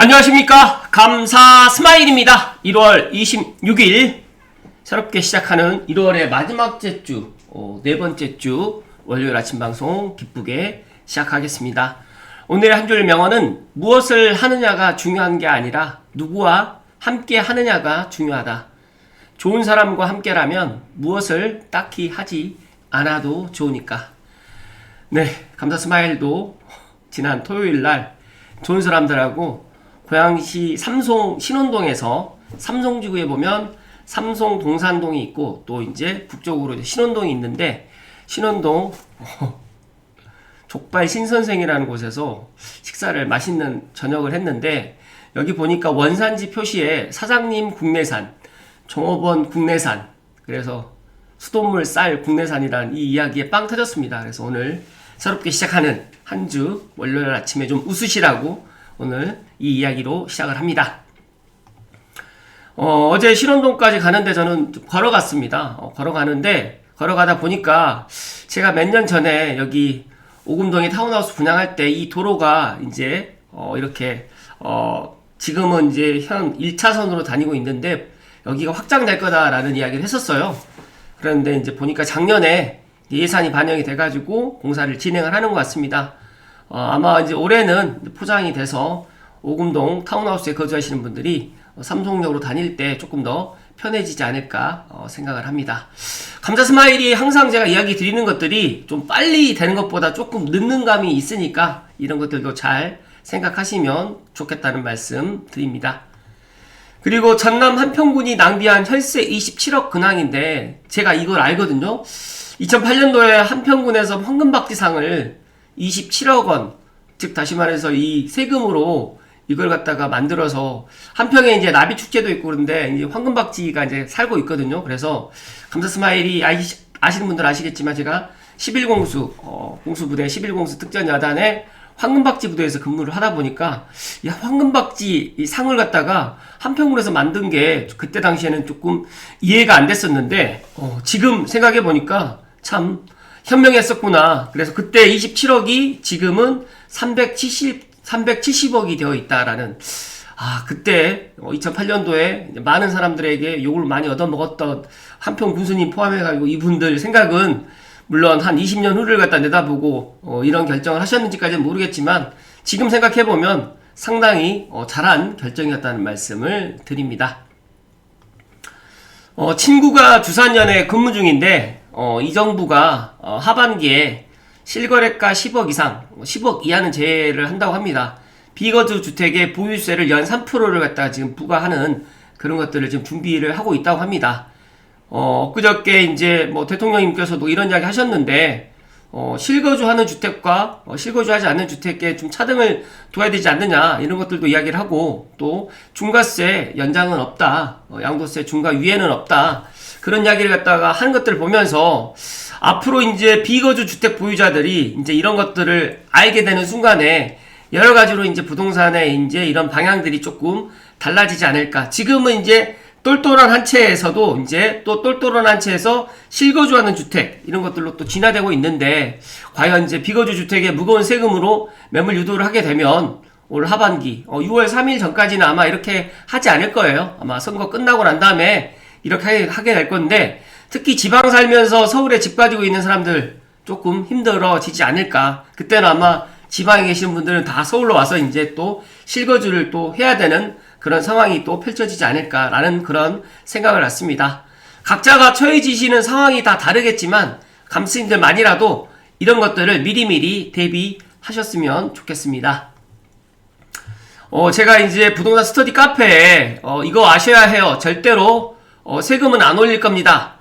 안녕하십니까. 감사 스마일입니다. 1월 26일 새롭게 시작하는 1월의 마지막 주, 네 번째 주 월요일 아침 방송 기쁘게 시작하겠습니다. 오늘의 한 줄 명언은 무엇을 하느냐가 중요한 게 아니라 누구와 함께 하느냐가 중요하다. 좋은 사람과 함께라면 무엇을 딱히 하지 않아도 좋으니까. 네, 감사 스마일도 지난 토요일날 좋은 사람들하고 고양시 삼송 신원동에서 삼송지구에 보면 삼송 동산동이 있고 또 이제 북쪽으로 이제 신원동이 있는데 신원동 족발 신선생이라는 곳에서 식사를 맛있는 저녁을 했는데 여기 보니까 원산지 표시에 사장님 국내산, 종업원 국내산, 그래서 수돗물 쌀 국내산이란 이 이야기에 빵 터졌습니다. 그래서 오늘 새롭게 시작하는 한 주 월요일 아침에 좀 웃으시라고 오늘 이 이야기로 시작을 합니다. 어제 신원동까지 가는데 저는 걸어갔습니다. 걸어가는데 걸어가다 보니까 제가 몇 년 전에 여기 오금동에 타운하우스 분양할 때 이 도로가 이제 이렇게 지금은 이제 현 1차선으로 다니고 있는데 여기가 확장될 거다라는 이야기를 했었어요. 그런데 이제 보니까 작년에 예산이 반영이 돼가지고 공사를 진행을 하는 것 같습니다. 아마 이제 올해는 포장이 돼서 오금동 타운하우스에 거주하시는 분들이 삼성역으로 다닐 때 조금 더 편해지지 않을까 생각을 합니다. 감사 스마일이 항상 제가 이야기 드리는 것들이 좀 빨리 되는 것보다 조금 늦는 감이 있으니까 이런 것들도 잘 생각하시면 좋겠다는 말씀 드립니다. 그리고 전남 한평군이 낭비한 혈세 27억 근황인데 제가 이걸 알거든요. 2008년도에 한평군에서 황금박쥐상을 27억 원, 즉 다시 말해서 이 세금으로 이걸 갖다가 만들어서 한평에 이제 나비 축제도 있고 그런데 이제 황금박쥐가 이제 살고 있거든요. 그래서 감사 스마일이 아시는 분들 아시겠지만 제가 11공수 공수부대 11공수 특전 여단의 황금박쥐 부대에서 근무를 하다 보니까 이 황금박쥐 이 상을 갖다가 한평군에서 만든 게 그때 당시에는 조금 이해가 안 됐었는데 지금 생각해 보니까 참 현명했었구나. 그래서 그때 27억이 지금은 370억이 되어 있다라는, 그때 2008년도에 많은 사람들에게 욕을 많이 얻어먹었던 한평 군수님 포함해가지고 이분들 생각은 물론 한 20년 후를 갖다 내다보고 이런 결정을 하셨는지까지는 모르겠지만 지금 생각해보면 상당히 잘한 결정이었다는 말씀을 드립니다. 친구가 주산연에 근무 중인데 이 정부가 하반기에 실거래가 10억 이상, 10억 이하는 제외를 한다고 합니다. 비거주 주택의 보유세를 연 3%를 갖다가 지금 부과하는 그런 것들을 지금 준비를 하고 있다고 합니다. 엊그저께 이제 뭐 대통령님께서도 이런 이야기 하셨는데, 실거주하는 주택과 실거주하지 않는 주택에 좀 차등을 둬야 되지 않느냐, 이런 것들도 이야기를 하고, 또 중과세 연장은 없다, 양도세 중과 위에는 없다, 그런 이야기를 갖다가 하는 것들을 보면서 앞으로 이제 비거주 주택 보유자들이 이제 이런 것들을 알게 되는 순간에 여러 가지로 이제 부동산의 이제 이런 방향들이 조금 달라지지 않을까. 지금은 이제 똘똘한 한 채에서도 이제 또 똘똘한 한 채에서 실거주하는 주택 이런 것들로 또 진화되고 있는데 과연 이제 비거주 주택의 무거운 세금으로 매물 유도를 하게 되면 올 하반기 6월 3일 전까지는 아마 이렇게 하지 않을 거예요. 아마 선거 끝나고 난 다음에 이렇게 하게 될 건데 특히 지방 살면서 서울에 집 가지고 있는 사람들 조금 힘들어지지 않을까. 그때는 아마 지방에 계시는 분들은 다 서울로 와서 이제 또 실거주를 또 해야 되는 그런 상황이 또 펼쳐지지 않을까라는 그런 생각을 했습니다. 각자가 처해지시는 상황이 다 다르겠지만 감스님들만이라도 이런 것들을 미리미리 대비하셨으면 좋겠습니다. 제가 이제 부동산 스터디 카페에 이거 아셔야 해요. 절대로 세금은 안 올릴 겁니다.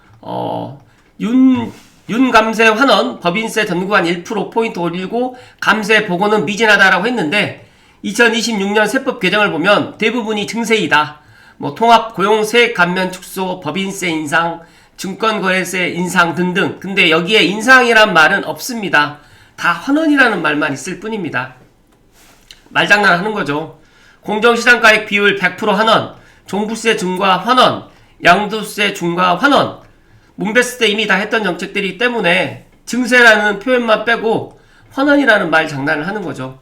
윤감세 환원 법인세 전구간 1% 포인트 올리고 감세 보고는 미진하다라고 했는데 2026년 세법 개정을 보면 대부분이 증세이다. 뭐 통합 고용세 감면 축소, 법인세 인상, 증권거래세 인상 등등. 근데 여기에 인상이란 말은 없습니다. 다 환원이라는 말만 있을 뿐입니다. 말장난 하는 거죠. 공정시장가액 비율 100% 환원, 종부세 중과 환원, 양도세 중과 환원. 문베스 때 이미 다 했던 정책들이기 때문에 증세라는 표현만 빼고 환원이라는 말 장난을 하는 거죠.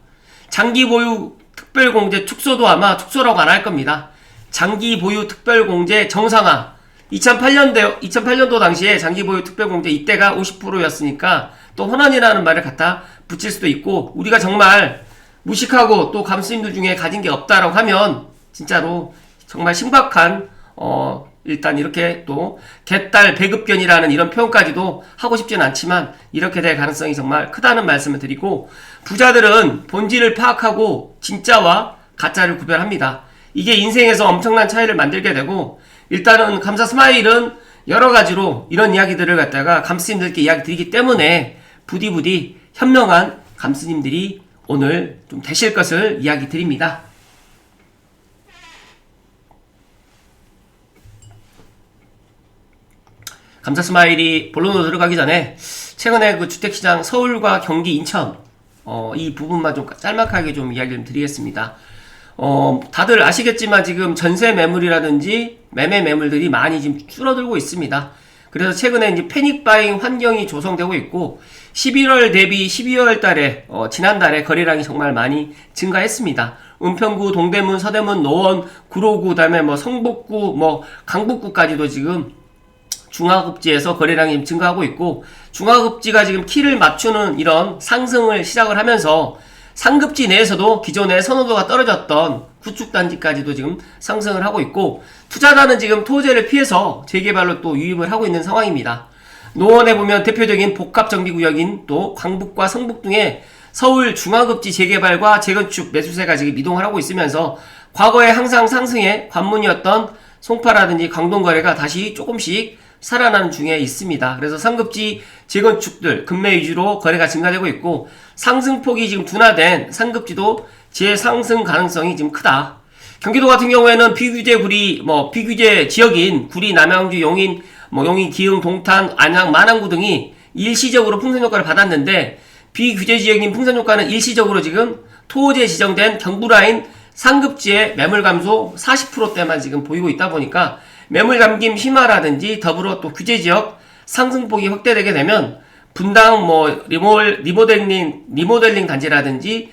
장기 보유 특별공제 축소도 아마 축소라고 안 할 겁니다. 장기 보유 특별공제 정상화. 2008년도 당시에 장기 보유 특별공제 이때가 50%였으니까 또 헌안이라는 말을 갖다 붙일 수도 있고, 우리가 정말 무식하고 또 감스님들 중에 가진 게 없다라고 하면 진짜로 정말 심각한 일단 이렇게 또 개딸 배급견이라는 이런 표현까지도 하고 싶지는 않지만 이렇게 될 가능성이 정말 크다는 말씀을 드리고, 부자들은 본질을 파악하고 진짜와 가짜를 구별합니다. 이게 인생에서 엄청난 차이를 만들게 되고, 일단은 감사 스마일은 여러 가지로 이런 이야기들을 갖다가 감스님들께 이야기 드리기 때문에 부디 현명한 감스님들이 오늘 좀 되실 것을 이야기 드립니다. 감사 스마일이 본론으로 들어가기 전에 최근에 그 주택시장 서울과 경기, 인천 이 부분만 좀 짤막하게 좀 이야기를 드리겠습니다. 다들 아시겠지만 지금 전세 매물이라든지 매매 매물들이 많이 지금 줄어들고 있습니다. 그래서 최근에 이제 패닉 바잉 환경이 조성되고 있고, 11월 대비 12월 달에 지난달에 거래량이 정말 많이 증가했습니다. 은평구, 동대문, 서대문, 노원, 구로구, 그다음에 뭐 성북구, 뭐 강북구까지도 지금 중하급지에서 거래량이 증가하고 있고, 중하급지가 지금 키를 맞추는 이런 상승을 시작을 하면서 상급지 내에서도 기존의 선호도가 떨어졌던 구축단지까지도 지금 상승을 하고 있고, 투자자는 지금 토지를 피해서 재개발로 또 유입을 하고 있는 상황입니다. 노원에 보면 대표적인 복합정비구역인 또 광북과 성북 등의 서울 중하급지 재개발과 재건축 매수세가 지금 이동을 하고 있으면서 과거에 항상 상승의 관문이었던 송파라든지 광동거래가 다시 조금씩 살아나는 중에 있습니다. 그래서 상급지 재건축들 금매 위주로 거래가 증가되고 있고, 상승폭이 지금 둔화된 상급지도 재상승 가능성이 지금 크다. 경기도 같은 경우에는 비규제 구리, 비규제 지역인 구리, 남양주, 용인, 용인, 기흥, 동탄, 안양, 만안구 등이 일시적으로 풍선 효과를 받았는데, 비규제 지역인 풍선 효과는 일시적으로 지금 토지에 지정된 경부라인 상급지의 매물 감소 40%대만 지금 보이고 있다 보니까 매물 감김 심화라든지 더불어 또 규제 지역 상승폭이 확대되게 되면 분당 리모델링 단지라든지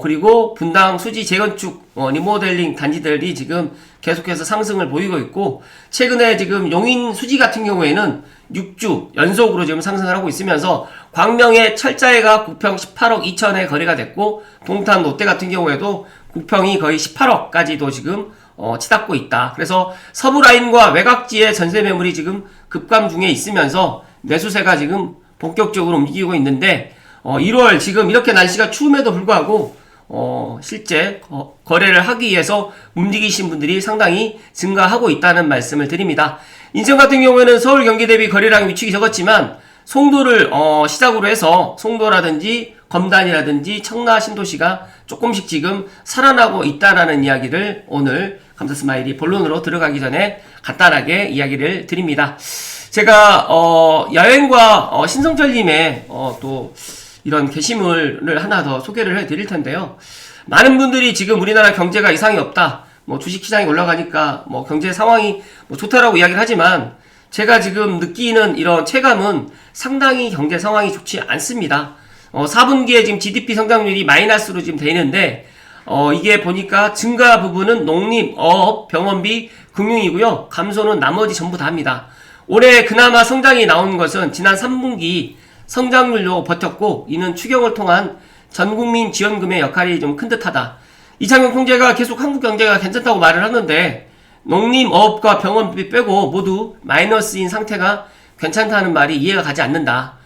그리고 분당 수지 재건축 리모델링 단지들이 지금 계속해서 상승을 보이고 있고, 최근에 지금 용인 수지 같은 경우에는 6주 연속으로 지금 상승을 하고 있으면서 광명의 철자해가 국평 18억 2천에 거래가 됐고, 동탄 롯데 같은 경우에도 국평이 거의 18억까지도 지금 치닫고 있다. 그래서 서부 라인과 외곽지의 전세 매물이 지금 급감 중에 있으면서 매수세가 지금 본격적으로 움직이고 있는데, 1월 지금 이렇게 날씨가 추움에도 불구하고 실제 거래를 하기 위해서 움직이신 분들이 상당히 증가하고 있다는 말씀을 드립니다. 인천 같은 경우에는 서울 경기 대비 거래량이 위축이 적었지만 송도를 시작으로 해서 송도라든지 검단이라든지 청라 신도시가 조금씩 지금 살아나고 있다라는 이야기를 오늘 감사 스마일이 본론으로 들어가기 전에 간단하게 이야기를 드립니다. 제가 야외과 신성철님의 또 이런 게시물을 하나 더 소개를 해드릴 텐데요. 많은 분들이 지금 우리나라 경제가 이상이 없다, 주식시장이 올라가니까 경제 상황이 좋다라고 이야기를 하지만, 제가 지금 느끼는 이런 체감은 상당히 경제 상황이 좋지 않습니다. 4분기에 지금 GDP 성장률이 마이너스로 지금 돼 있는데, 이게 보니까 증가 부분은 농림, 어업, 병원비, 금융이고요. 감소는 나머지 전부 다 합니다. 올해 그나마 성장이 나온 것은 지난 3분기 성장률로 버텼고, 이는 추경을 통한 전국민 지원금의 역할이 좀 큰 듯하다. 이창용 총재가 계속 한국 경제가 괜찮다고 말을 하는데, 농림, 어업과 병원비 빼고 모두 마이너스인 상태가 괜찮다는 말이 이해가 가지 않는다.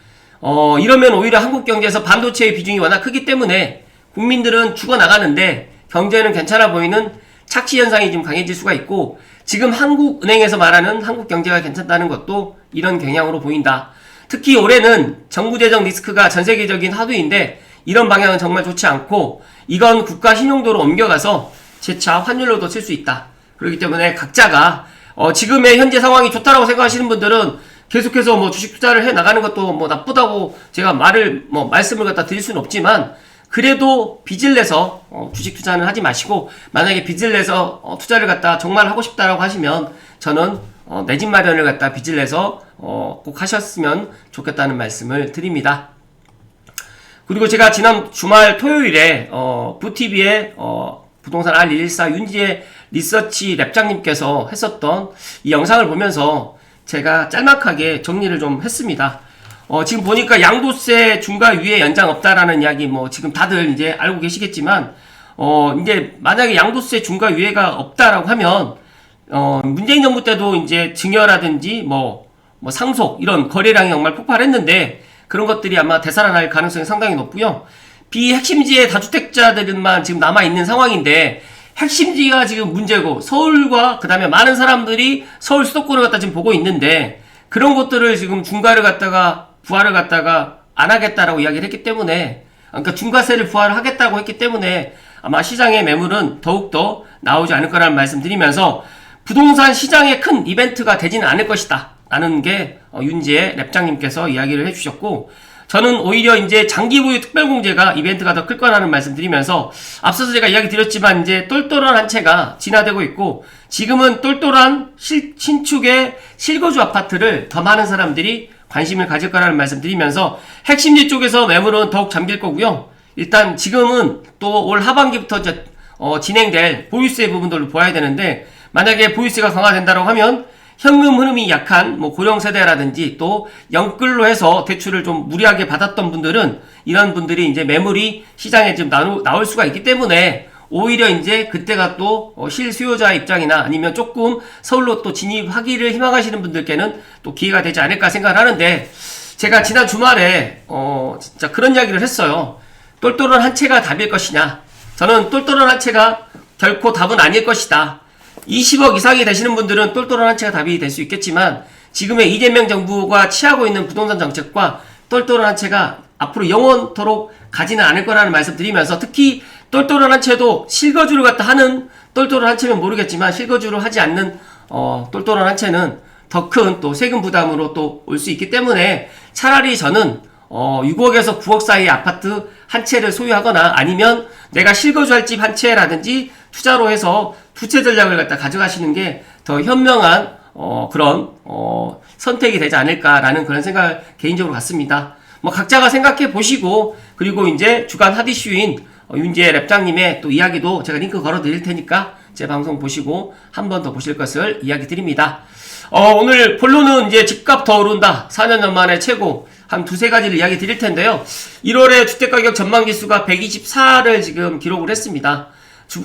이러면 오히려 한국 경제에서 반도체의 비중이 워낙 크기 때문에 국민들은 죽어나가는데 경제는 괜찮아 보이는 착시 현상이 좀 강해질 수가 있고, 지금 한국은행에서 말하는 한국 경제가 괜찮다는 것도 이런 경향으로 보인다. 특히 올해는 정부재정 리스크가 전세계적인 화두인데 이런 방향은 정말 좋지 않고, 이건 국가 신용도로 옮겨가서 재차 환율로도 칠 수 있다. 그렇기 때문에 각자가 지금의 현재 상황이 좋다라고 생각하시는 분들은 계속해서 주식 투자를 해 나가는 것도 나쁘다고 제가 말씀을 갖다 드릴 수는 없지만, 그래도 빚을 내서 주식 투자는 하지 마시고, 만약에 빚을 내서 투자를 갖다 정말 하고 싶다라고 하시면 저는 내 집 마련을 갖다 빚을 내서 꼭 하셨으면 좋겠다는 말씀을 드립니다. 그리고 제가 지난 주말 토요일에 부TV에 부동산 R114 윤지혜 리서치 랩장님께서 했었던 이 영상을 보면서 제가 짤막하게 정리를 좀 했습니다. 지금 보니까 양도세 중과 위에 연장 없다라는 이야기 지금 다들 이제 알고 계시겠지만 이제 만약에 양도세 중과 위에가 없다라고 하면 문재인 정부 때도 이제 증여라든지 상속 이런 거래량이 정말 폭발했는데 그런 것들이 아마 되살아날 가능성이 상당히 높고요. 비핵심지의 다주택자들만 지금 남아있는 상황인데 핵심지가 지금 문제고 서울과 그 다음에 많은 사람들이 서울 수도권을 갖다 지금 보고 있는데 그런 것들을 지금 중과를 갖다가 부과를 갖다가 안 하겠다라고 이야기를 했기 때문에 그러니까 중과세를 부과를 하겠다고 했기 때문에 아마 시장의 매물은 더욱더 나오지 않을 거라는 말씀 드리면서 부동산 시장의 큰 이벤트가 되지는 않을 것이다 라는 게 윤지혜 랩장님께서 이야기를 해주셨고 저는 오히려 이제 장기 보유 특별공제가 이벤트가 더 클 거라는 말씀 드리면서 앞서서 제가 이야기 드렸지만 이제 똘똘한 한 채가 진화되고 있고 지금은 똘똘한 신축의 실거주 아파트를 더 많은 사람들이 관심을 가질 거라는 말씀 드리면서 핵심지 쪽에서 매물은 더욱 잠길 거고요. 일단 지금은 또 올 하반기부터 이제 진행될 보유세 부분들을 보아야 되는데 만약에 보유세가 강화된다고 하면 현금 흐름이 약한 고령세대라든지 또 연끌로 해서 대출을 좀 무리하게 받았던 분들은 이런 분들이 이제 매물이 시장에 지금 나올 수가 있기 때문에 오히려 이제 그때가 또 실수요자 입장이나 아니면 조금 서울로 또 진입하기를 희망하시는 분들께는 또 기회가 되지 않을까 생각을 하는데 제가 지난 주말에 진짜 그런 이야기를 했어요. 똘똘한 한 채가 답일 것이냐. 저는 똘똘한 한 채가 결코 답은 아닐 것이다. 20억 이상이 되시는 분들은 똘똘한 한 채가 답이 될 수 있겠지만 지금의 이재명 정부가 취하고 있는 부동산 정책과 똘똘한 한 채가 앞으로 영원토록 가지는 않을 거라는 말씀 드리면서 특히 똘똘한 한 채도 실거주를 갖다 하는 똘똘한 한 채면 모르겠지만 실거주를 하지 않는 똘똘한 한 채는 더 큰 또 세금 부담으로 또 올 수 있기 때문에 차라리 저는 6억에서 9억 사이의 아파트 한 채를 소유하거나 아니면 내가 실거주할 집 한 채라든지 투자로 해서 두 채 전략을 갖다 가져가시는 게 더 현명한 그런 선택이 되지 않을까라는 그런 생각을 개인적으로 갖습니다. 각자가 생각해 보시고 그리고 이제 주간 핫 이슈인 윤지혜 랩장님의 또 이야기도 제가 링크 걸어 드릴 테니까 제 방송 보시고 한 번 더 보실 것을 이야기 드립니다. 오늘 본론은 이제 집값 더 오른다 4년 만에 최고 한 두세 가지를 이야기 드릴 텐데요. 1월에 주택가격 전망지수가 124를 지금 기록을 했습니다.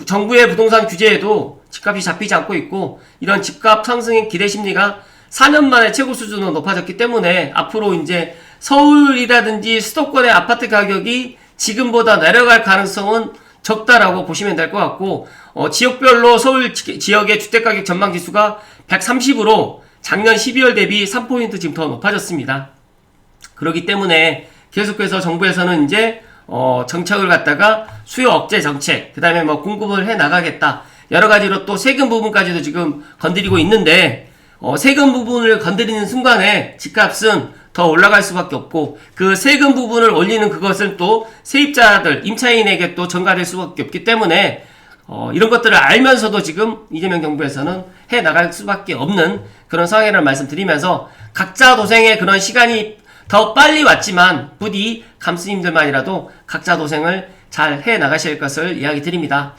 정부의 부동산 규제에도 집값이 잡히지 않고 있고 이런 집값 상승의 기대 심리가 4년 만에 최고 수준으로 높아졌기 때문에 앞으로 이제 서울이라든지 수도권의 아파트 가격이 지금보다 내려갈 가능성은 적다라고 보시면 될 것 같고 지역별로 서울 지역의 주택가격 전망지수가 130으로 작년 12월 대비 3포인트 지금 더 높아졌습니다. 그렇기 때문에 계속해서 정부에서는 이제 정책을 갖다가 수요 억제 정책, 그 다음에 공급을 해 나가겠다. 여러 가지로 또 세금 부분까지도 지금 건드리고 있는데, 세금 부분을 건드리는 순간에 집값은 더 올라갈 수밖에 없고, 그 세금 부분을 올리는 그것은 또 세입자들, 임차인에게 또 전가될 수밖에 없기 때문에, 이런 것들을 알면서도 지금 이재명 정부에서는 해 나갈 수밖에 없는 그런 상황이라는 말씀 드리면서, 각자 도생의 그런 시간이 더 빨리 왔지만 부디 감스님들만이라도 각자 도생을 잘 해 나가실 것을 이야기 드립니다.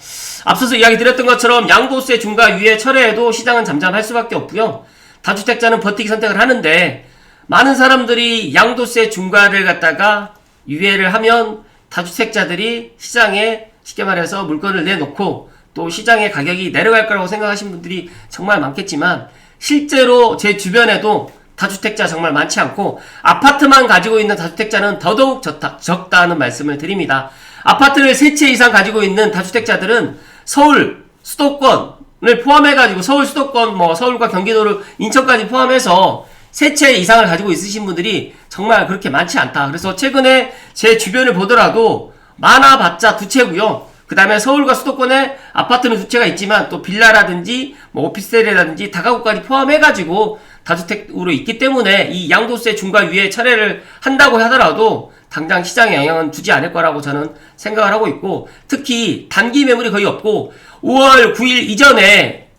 앞서서 이야기 드렸던 것처럼 양도세 중과 위에 철회해도 시장은 잠잠할 수밖에 없고요. 다주택자는 버티기 선택을 하는데 많은 사람들이 양도세 중과를 갖다가 유예를 하면 다주택자들이 시장에 쉽게 말해서 물건을 내놓고 또 시장의 가격이 내려갈 거라고 생각하시는 분들이 정말 많겠지만 실제로 제 주변에도 다주택자 정말 많지 않고 아파트만 가지고 있는 다주택자는 더더욱 적다는 말씀을 드립니다. 아파트를 3채 이상 가지고 있는 다주택자들은 서울 수도권을 포함해가지고 서울 수도권 서울과 경기도를 인천까지 포함해서 3채 이상을 가지고 있으신 분들이 정말 그렇게 많지 않다. 그래서 최근에 제 주변을 보더라도 많아봤자 2채고요. 그 다음에 서울과 수도권에 아파트는 2채가 있지만 또 빌라라든지 오피스텔이라든지 다가구까지 포함해가지고 다주택으로 있기 때문에 이 양도세 중과 위에 철회를 한다고 하더라도 당장 시장에 영향은 주지 않을 거라고 저는 생각을 하고 있고 특히 단기 매물이 거의 없고 5월 9일 이전에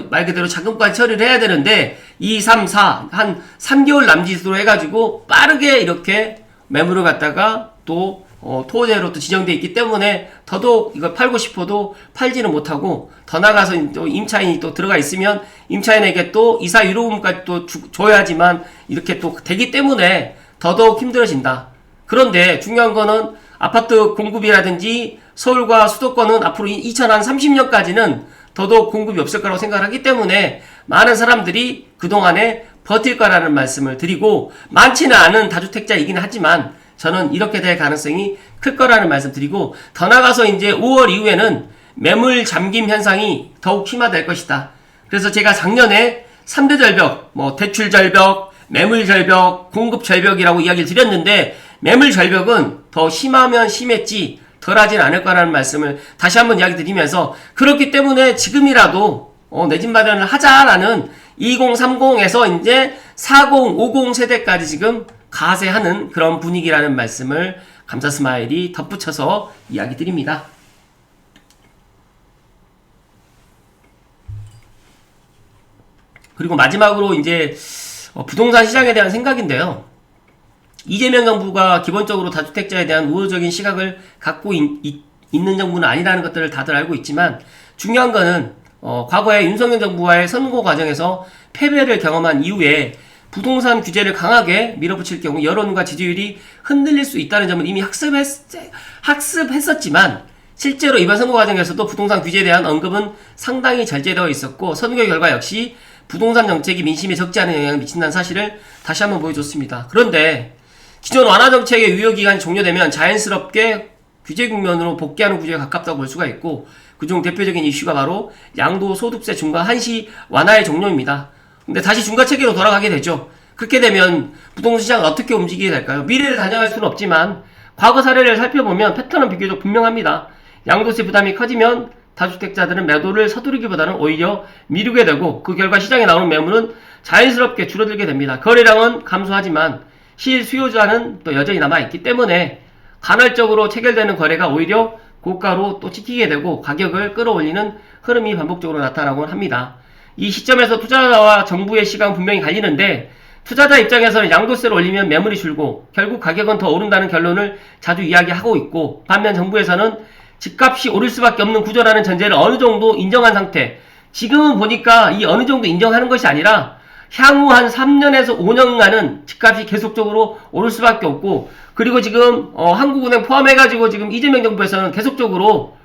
말 그대로 자금까지 처리를 해야 되는데 2, 3, 4 한 3개월 남짓으로 해가지고 빠르게 이렇게 매물을 갖다가 또 토지로 또 지정되어 있기 때문에 더더욱 이걸 팔고 싶어도 팔지는 못하고, 더 나가서 또 임차인이 또 들어가 있으면 임차인에게 또 이사 유로금까지 또 줘야지만 이렇게 또 되기 때문에 더더욱 힘들어진다. 그런데 중요한 거는 아파트 공급이라든지 서울과 수도권은 앞으로 2030년까지는 더더욱 공급이 없을 거라고 생각을 하기 때문에 많은 사람들이 그동안에 버틸 거라는 말씀을 드리고, 많지는 않은 다주택자이긴 하지만 저는 이렇게 될 가능성이 클 거라는 말씀 드리고, 더 나가서 이제 5월 이후에는 매물 잠김 현상이 더욱 심화될 것이다. 그래서 제가 작년에 3대 절벽, 대출 절벽, 매물 절벽, 공급 절벽이라고 이야기를 드렸는데, 매물 절벽은 더 심하면 심했지 덜하진 않을 거라는 말씀을 다시 한번 이야기 드리면서, 그렇기 때문에 지금이라도 내 집 마련을 하자라는 2030에서 이제 40, 50 세대까지 지금 가세하는 그런 분위기라는 말씀을 감사 스마일이 덧붙여서 이야기 드립니다. 그리고 마지막으로 이제 부동산 시장에 대한 생각인데요. 이재명 정부가 기본적으로 다주택자에 대한 우호적인 시각을 갖고 있는 정부는 아니라는 것들을 다들 알고 있지만, 중요한 거는 과거에 윤석열 정부와의 선거 과정에서 패배를 경험한 이후에 부동산 규제를 강하게 밀어붙일 경우 여론과 지지율이 흔들릴 수 있다는 점은 이미 학습했었지만, 실제로 이번 선거 과정에서도 부동산 규제에 대한 언급은 상당히 절제되어 있었고, 선거 결과 역시 부동산 정책이 민심에 적지 않은 영향을 미친다는 사실을 다시 한번 보여줬습니다. 그런데 기존 완화 정책의 유효기간이 종료되면 자연스럽게 규제 국면으로 복귀하는 구조에 가깝다고 볼 수가 있고, 그중 대표적인 이슈가 바로 양도소득세 중과 한시 완화의 종료입니다. 근데 다시 중과체계로 돌아가게 되죠. 그렇게 되면 부동산 시장은 어떻게 움직이게 될까요? 미래를 단정할 수는 없지만 과거 사례를 살펴보면 패턴은 비교적 분명합니다. 양도세 부담이 커지면 다주택자들은 매도를 서두르기보다는 오히려 미루게 되고, 그 결과 시장에 나오는 매물은 자연스럽게 줄어들게 됩니다. 거래량은 감소하지만 실수요자는 또 여전히 남아있기 때문에 간헐적으로 체결되는 거래가 오히려 고가로 또 찍히게 되고 가격을 끌어올리는 흐름이 반복적으로 나타나곤 합니다. 이 시점에서 투자자와 정부의 시각은 분명히 갈리는데, 투자자 입장에서는 양도세를 올리면 매물이 줄고 결국 가격은 더 오른다는 결론을 자주 이야기하고 있고, 반면 정부에서는 집값이 오를 수밖에 없는 구조라는 전제를 어느 정도 인정한 상태. 지금은 보니까 이 어느 정도 인정하는 것이 아니라 향후 한 3년에서 5년간은 집값이 계속적으로 오를 수밖에 없고, 그리고 지금 한국은행 포함해가지고 지금 이재명 정부에서는 계속적으로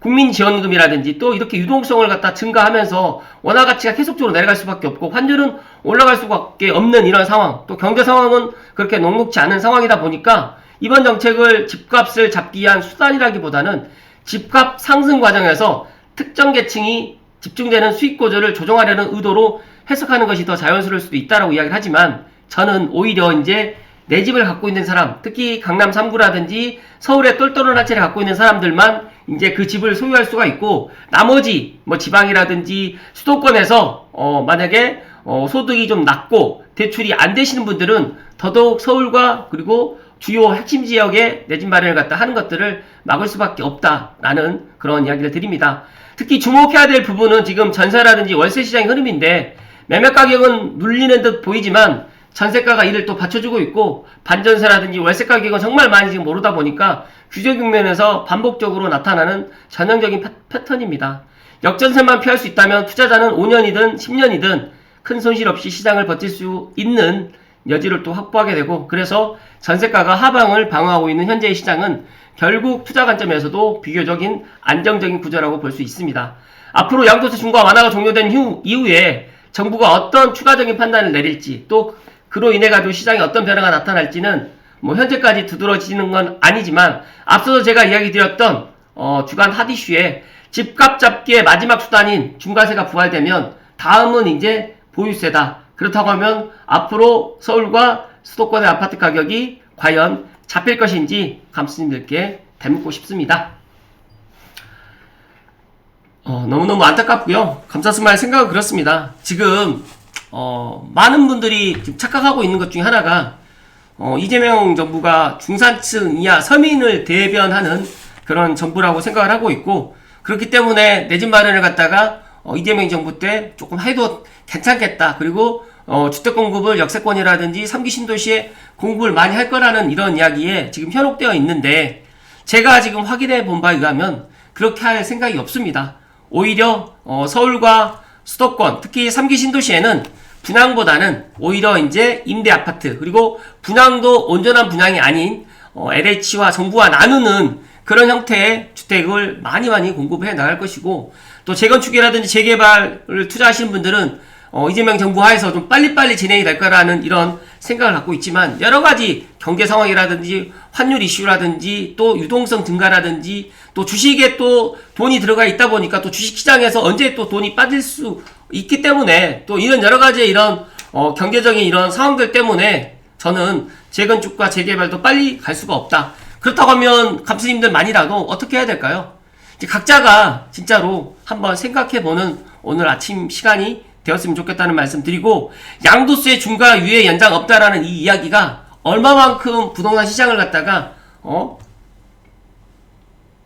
국민지원금이라든지 또 이렇게 유동성을 갖다 증가하면서 원화 가치가 계속적으로 내려갈 수밖에 없고 환율은 올라갈 수밖에 없는 이런 상황, 또 경제 상황은 그렇게 녹록지 않은 상황이다 보니까 이번 정책을 집값을 잡기 위한 수단이라기보다는 집값 상승 과정에서 특정 계층이 집중되는 수익 구조를 조정하려는 의도로 해석하는 것이 더 자연스러울 수도 있다라고 이야기를 하지만, 저는 오히려 이제 내 집을 갖고 있는 사람, 특히 강남 3구라든지 서울의 똘똘한 한 채를 갖고 있는 사람들만 이제 그 집을 소유할 수가 있고, 나머지 지방이라든지 수도권에서 만약에 소득이 좀 낮고 대출이 안 되시는 분들은 더더욱 서울과 그리고 주요 핵심 지역에 내 집 마련을 갖다 하는 것들을 막을 수밖에 없다라는 그런 이야기를 드립니다. 특히 주목해야 될 부분은 지금 전세라든지 월세 시장의 흐름인데, 매매 가격은 눌리는 듯 보이지만 전세가가 이를 또 받쳐주고 있고, 반전세라든지 월세 가격은 정말 많이 지금 오르다 보니까 규제 국면에서 반복적으로 나타나는 전형적인 패턴입니다. 역전세만 피할 수 있다면 투자자는 5년이든 10년이든 큰 손실 없이 시장을 버틸 수 있는 여지를 또 확보하게 되고, 그래서 전세가가 하방을 방어하고 있는 현재의 시장은 결국 투자 관점에서도 비교적인 안정적인 구조라고 볼 수 있습니다. 앞으로 양도세 중과 완화가 종료된 이후에 정부가 어떤 추가적인 판단을 내릴지, 또 그로 인해 가지고 시장에 어떤 변화가 나타날지는 현재까지 두드러지는 건 아니지만, 앞서서 제가 이야기 드렸던 주간 핫 이슈에 집값 잡기의 마지막 수단인 중과세가 부활되면 다음은 이제 보유세다. 그렇다고 하면 앞으로 서울과 수도권의 아파트 가격이 과연 잡힐 것인지 감스님들께 되묻고 싶습니다. 너무너무 안타깝고요. 감사스마일 생각은 그렇습니다. 지금 많은 분들이 지금 착각하고 있는 것 중에 하나가 이재명 정부가 중산층 이하 서민을 대변하는 그런 정부라고 생각을 하고 있고, 그렇기 때문에 내 집 마련을 갖다가 이재명 정부 때 조금 해도 괜찮겠다, 그리고 주택 공급을 역세권이라든지 3기 신도시에 공급을 많이 할 거라는 이런 이야기에 지금 현혹되어 있는데, 제가 지금 확인해 본 바에 의하면 그렇게 할 생각이 없습니다. 오히려 서울과 수도권, 특히 3기 신도시에는 분양보다는 오히려 이제 임대 아파트, 그리고 분양도 온전한 분양이 아닌 LH와 정부와 나누는 그런 형태의 주택을 많이 공급해 나갈 것이고, 또 재건축이라든지 재개발을 투자하시는 분들은 이재명 정부 하에서 좀 빨리빨리 진행이 될 거라는 이런 생각을 갖고 있지만, 여러 가지 경제 상황이라든지 환율 이슈라든지 또 유동성 증가라든지 또 주식에 또 돈이 들어가 있다 보니까 또 주식시장에서 언제 또 돈이 빠질 수 있기 때문에, 또 이런 여러 가지 이런 경제적인 이런 상황들 때문에 저는 재건축과 재개발도 빨리 갈 수가 없다. 그렇다고 하면 감스님들만이라도 어떻게 해야 될까요? 이제 각자가 진짜로 한번 생각해보는 오늘 아침 시간이 되었으면 좋겠다는 말씀 드리고, 양도세 중과 유예 연장 없다라는 이 이야기가 얼마만큼 부동산 시장을 갖다가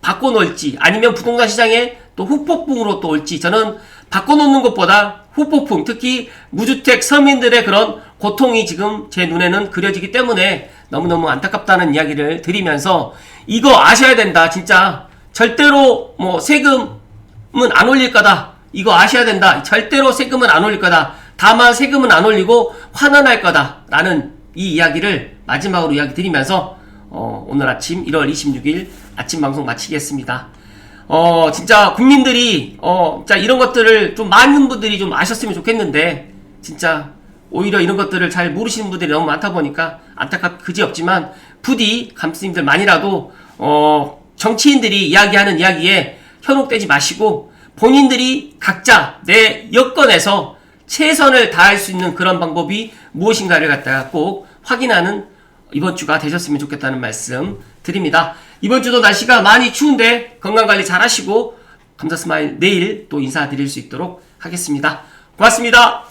바꿔놓을지, 아니면 부동산 시장에 또 후폭풍으로 또 올지, 저는 바꿔놓는 것보다 후폭풍, 특히 무주택 서민들의 그런 고통이 지금 제 눈에는 그려지기 때문에 너무너무 안타깝다는 이야기를 드리면서, 이거 아셔야 된다. 진짜 절대로 세금은 안 올릴 거다, 이거 아셔야 된다. 절대로 세금은 안 올릴 거다. 다만 세금은 안 올리고 환원할 거다 라는 이 이야기를 마지막으로 이야기 드리면서 오늘 아침 1월 26일 아침 방송 마치겠습니다. 진짜 국민들이 진짜 이런 것들을 좀 많은 분들이 좀 아셨으면 좋겠는데, 진짜 오히려 이런 것들을 잘 모르시는 분들이 너무 많다 보니까 안타깝 그지없지만, 부디 감스님들만이라도 정치인들이 이야기하는 이야기에 현혹되지 마시고, 본인들이 각자 내 여건에서 최선을 다할 수 있는 그런 방법이 무엇인가를 갖다가 꼭 확인하는 이번 주가 되셨으면 좋겠다는 말씀 드립니다. 이번 주도 날씨가 많이 추운데 건강관리 잘 하시고, 감사스마일 내일 또 인사드릴 수 있도록 하겠습니다. 고맙습니다.